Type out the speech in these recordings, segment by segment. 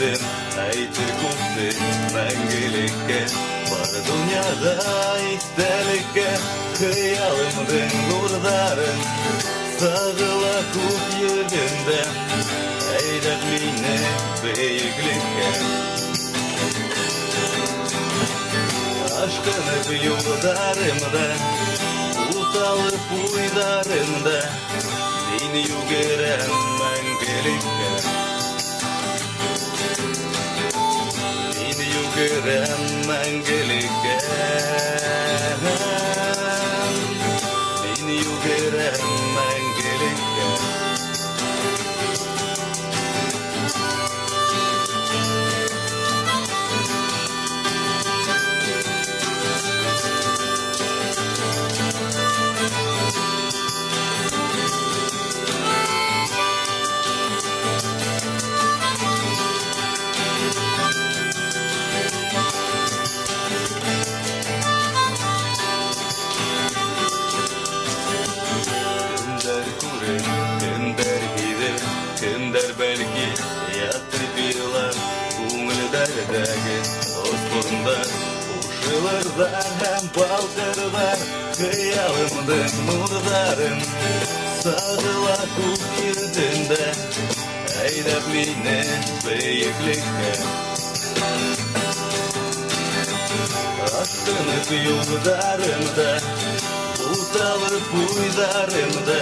yüzden aytır kupti мәңгелекке бар dünyada истәлеккә хыялымдың нурларын сагыла күк йөзендә әйдәп мине бөеклеккә aşkınıp yollarımda utalып уйдарымда Seni yügerem мәңгелеккә Seni yügerem мәңгелеккә Seni yügerem мәңгелеккә Kimdir belki yatırıp yılar Көңілдердегі оспырындар Ушылырдар hem балқырдар Қиялымдың нұрдарын Сағыла көк yüzінде Әйдәп мені бөеклекке Аштынып yollarımda Utalып уйдарымда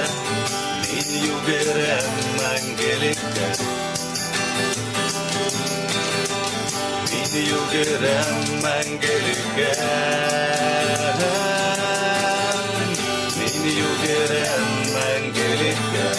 Мен yügerem мәңгелеккә Мен yügerem мәңгелеккә Мен yügerem мәңгелеккә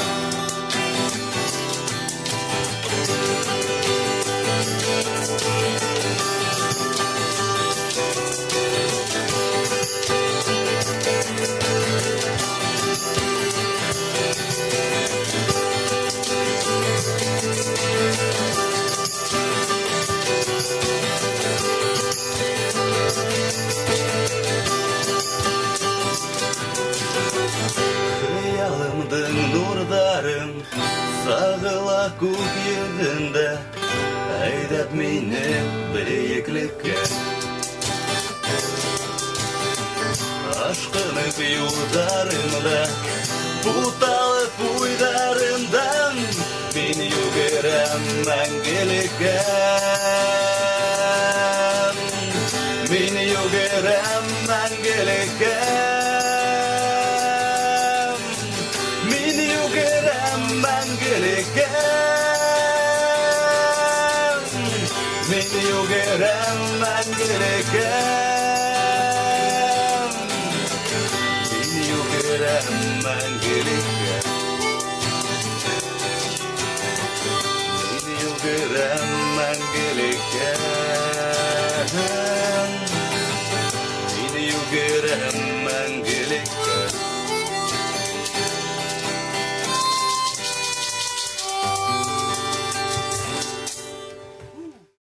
Хыялымдың нурдарын сағыла көк yüzінде әйдәп мені бөеклеккә Ашкынып юлдарымда буталып уйдарымдан Мен yügerem мәңгелеккә Мен yügerem мәңгелеккә Мен yügerem мәңгелеккә Мен yügerem мәңгелеккә Мен yügerem мәңгелеккә Мен yügerem мәңгелеккә Мен yügerem